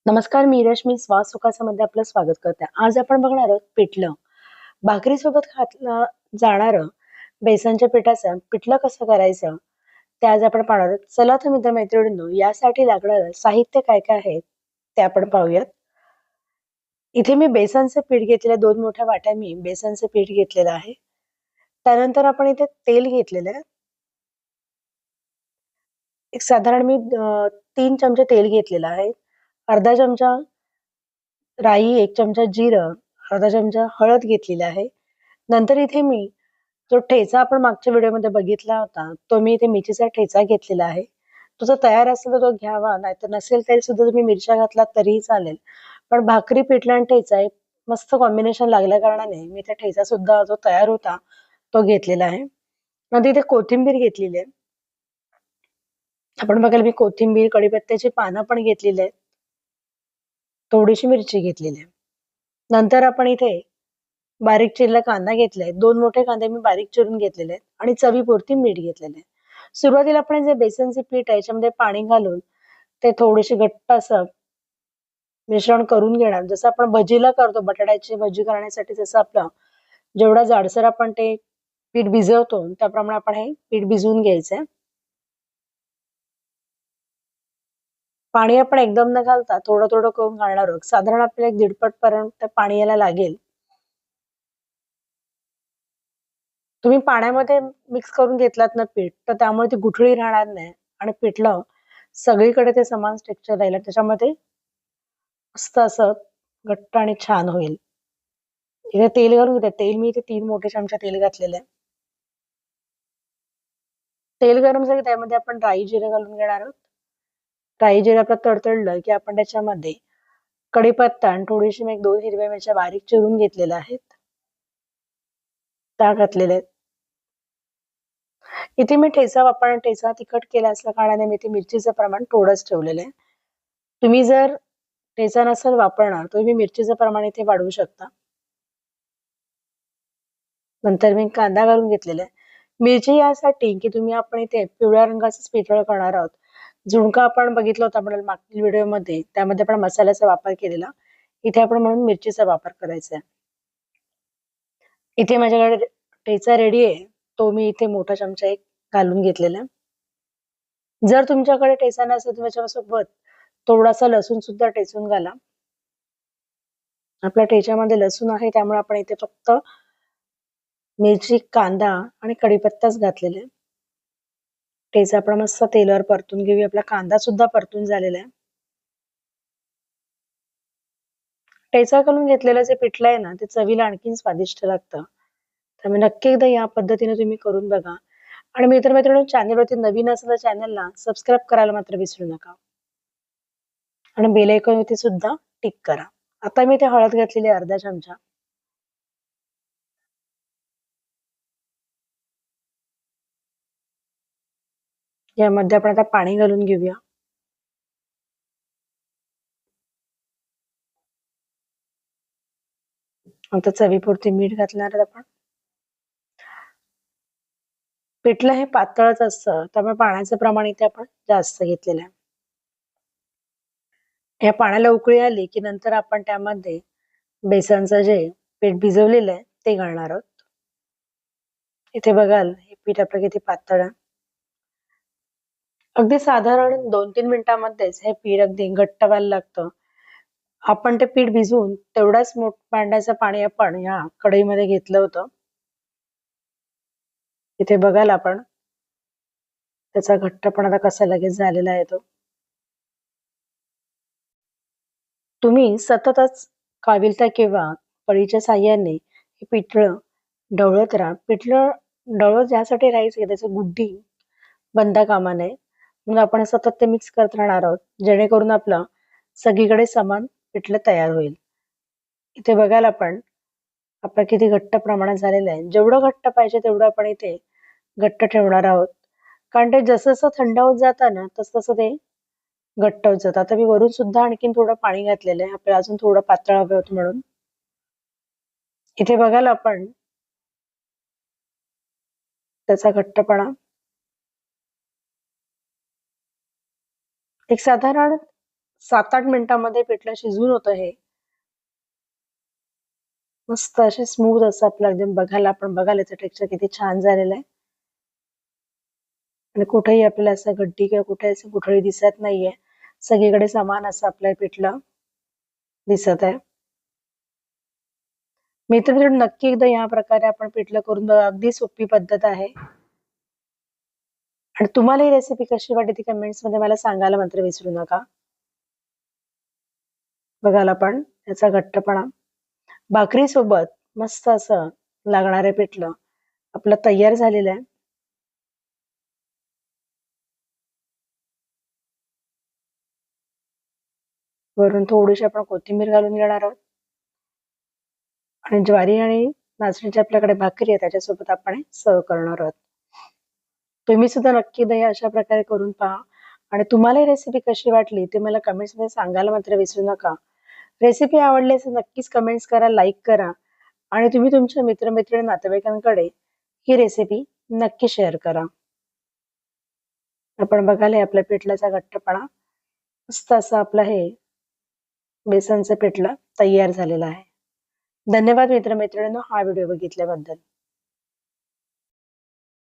नमस्कार, मी रश्मी श्वास सुखासमध्ये आपलं स्वागत करते. आज आपण बघणार आहोत पिठलं. भाकरीसोबत खाल्लं जाणारं बेसनच्या पिठाचं पिठलं कसं करायचं ते आज आपण पाहणार आहोत. चला तर मित्र-मैत्रिणींनो, यासाठी लागणारं साहित्य काय काय आहे ते आपण पाहूयात. इथे मी बेसनचं पीठ घेतलेलं 2 मोठ्या वाट्या मी बेसनचं पीठ घेतलेलं आहे. त्यानंतर आपण इथे तेल घेतलेलं आहे. एक साधारण मी 3 चमचे तेल घेतलेलं आहे. अर्धा चमचा राई, 1 चमचा जिरं, अर्धा चमचा हळद घेतलेली आहे. नंतर इथे मी जो ठेचा आपण मागच्या व्हिडिओमध्ये बघितला होता, तो मी इथे मिरचीचा ठेचा घेतलेला आहे. तो जर तयार असेल तर तो घ्यावा, नाहीतर नसेल तरी सुद्धा तुम्ही मिरच्या घातलात तरीही चालेल. पण भाकरी, पिठलं आणि ठेचा एक मस्त कॉम्बिनेशन लागल्या कारणाने मी त्या ठेचा सुद्धा जो तयार होता तो घेतलेला आहे. नंतर इथे कोथिंबीर घेतलेली आहे. आपण बघाल मी कोथिंबीर, कढीपत्त्याची पानं पण घेतलेली आहेत. थोडीशी मिरची घेतलेली आहे. नंतर आपण इथे बारीक चिरलेला कांदा घेतलाय. 2 मोठे कांदे मी बारीक चिरून घेतलेले आहेत आणि चवीपुरती मीठ घेतलेलं आहे. सुरुवातीला आपण जे बेसनचे पीठ आहे याच्यामध्ये पाणी घालून ते थोडेसे घट्ट असं मिश्रण करून घेणार. जसं आपण भजीला करतो, बटाट्याची भजी करण्यासाठी जसं आपलं जेवढा जाडसर आपण ते पीठ भिजवतो त्याप्रमाणे आपण हे पीठ भिजवून घ्यायचंय. पाणी आपण एकदम न घालता थोडं थोडं करून घालणार आहोत. साधारण आपल्याला 1.5 पट पर्यंत पाणी याला लागेल. तुम्ही पाण्यामध्ये मिक्स करून घेतलात ना पीठ, तर त्यामुळे ती गुठळी राहणार नाही आणि पिठलं सगळीकडे ते समान टेक्स्चर राहील. त्याच्यामध्ये मस्त असं घट्ट आणि छान होईल. इथे तेल घालून घेते. तेल मी इथे 3 मोठे चमचे तेल घातलेले आहे. तेल गरम झालं त्यामध्ये आपण राई जिरे घालून घेणार आहोत. राई जिरे आपलं तडतडलं की आपण त्याच्यामध्ये कढीपत्ता आणि थोडीशी मी 2 हिरव्या मिरच्या बारीक चिरून घेतलेल्या आहेत, त्या घातलेल्या आहेत. इथे मी ठेचा वापरणार, ठेचा तिखट केला असल्या कारणाने मी इथे मिरचीचं प्रमाण थोडंच ठेवलेलं आहे. तुम्ही जर ठेचा नसेल वापरणार तर तुम्ही मिरचीचं प्रमाण इथे वाढवू शकता. नंतर मी कांदा घालून घेतलेला आहे. मिरची यासाठी की तुम्ही आपण इथे पिवळ्या रंगाचंच पिठलं करणार आहोत. झुणका आपण बघितला होता आपण मागील व्हिडिओमध्ये, त्यामध्ये आपण मसाल्याचा वापर केलेला. इथे आपण म्हणून मिरचीचा वापर करायचा आहे. इथे माझ्याकडे ठेचा रेडी आहे. तो मी इथे मोठा चमचा एक घालून घेतलेला आहे. जर तुमच्याकडे ठेचा नसेल तर त्याच्यासोबत थोडासा लसूण सुद्धा ठेचून घाला. आपल्या ठेच्यामध्ये लसूण आहे त्यामुळे आपण इथे फक्त मिरची, कांदा आणि कढीपत्ताच घातलेला आहे. ठेचा आपण मस्त तेलावर परतून घेऊया. आपला कांदा सुद्धा परतून झालेला आहे. ठेचा घालून घेतलेलं जे पिठलं आहे ना, ते चवीला आणखीन स्वादिष्ट लागतं. त्यामुळे नक्की एकदा या पद्धतीने तुम्ही करून बघा. आणि मित्र-मैत्रिणींनो, चॅनलवरती नवीन असेल तर चॅनलला सबस्क्राईब करायला मात्र विसरू नका. आणि बेल आयकॉनवरती सुद्धा टिक करा. आता मी इथे हळद घातलेली आहे अर्धा चमचा. यामध्ये आपण आता पाणी घालून घेऊया. आता चवीपुरती मीठ घालणार आहोत आपण. पिठलं हे पातळच असतं त्यामुळे पाण्याचं प्रमाण इथे आपण जास्त घेतलेलं आहे. या पाण्याला उकळी आली की नंतर आपण त्यामध्ये बेसनचं जे पीठ भिजवलेलं आहे ते घालणार आहोत. इथे बघाल हे पीठ आपलं किती पातळ आहे. अगदी साधारण 2-3 मिनिटांमध्येच हे पीठ अगदी घट्ट व्हायला लागतं. आपण ते पीठ भिजवून तेवढाच भांड्याचं पाणी आपण या कढईमध्ये घेतलं होतं. इथे बघाल आपण त्याचा घट्टपणा आता कसा लगेच झालेला आहे तो. तुम्ही सततच काविलता किंवा पळीच्या साह्याने हे पिठलं ढवळत राहा. पिठलं ढवळत यासाठी राहायचं की त्याची गुड्डी बनता कामा नये. म्हणून आपण सतत ते मिक्स करत राहणार आहोत जेणेकरून आपलं सगळीकडे समान पिठलं तयार होईल. इथे बघाल आपण आपलं किती घट्ट प्रमाणात झालेलं आहे. जेवढं घट्ट पाहिजे तेवढं आपण इथे घट्ट ठेवणार आहोत. कारण ते जसं जसं थंड होत जातं ना तसं तसं ते घट्ट होत जातं. आता मी वरून सुद्धा आणखीन थोडं पाणी घातलेलं आहे. आपल्याला अजून थोडं पातळ हवं होतं म्हणून. इथे बघाल आपण त्याचा घट्टपणा एक साधारण 7-8 मिनिटांमध्ये पिठलं शिजून होतं हे. मस्त असे स्मूथ असं आपलं एकदम बघायला याचं टेक्स्चर किती छान झालेलं आहे. आणि कुठेही आपल्याला असं गड्डी किंवा कुठे असं गुठळी दिसत नाहीये. सगळीकडे समान असं आपलं पिठलं दिसत आहे. मित्रांनो, नक्की एकदा या प्रकारे आपण पिठलं करून बघा. अगदी सोपी पद्धत आहे. आणि तुम्हाला ही रेसिपी कशी वाटली ती कमेंट्स मध्ये मला सांगायला मात्र विसरू नका. बघाल आपण त्याचा घट्टपणा भाकरी सोबत मस्त असं लागणारे पिठलं आपलं तयार झालेलं आहे. वरून थोडीशी आपण कोथिंबीर घालून घेणार आहोत आणि ज्वारी आणि नाचणीची आपल्याकडे भाकरी आहे त्याच्यासोबत आपण सर्व करणार आहोत. तुम्ही सुद्धा नक्की दही अशा प्रकारे करून पहा आणि तुम्हाला ही रेसिपी कशी वाटली ते मला कमेंट्स मध्ये सांगायला मात्र विसरू नका. रेसिपी आवडली असेल नक्कीच कमेंट्स करा, लाईक करा आणि तुम्ही तुमच्या मित्रमैत्रिणी नातेवाईकांकडे ही रेसिपी नक्की शेअर करा. आपण बघाल आपल्या पिठल्याचा घट्टपणा मस्त असं आपलं हे बेसनचं पिठलं तयार झालेलं आहे. धन्यवाद मित्रमैत्रिणींनो हा व्हिडिओ बघितल्याबद्दल.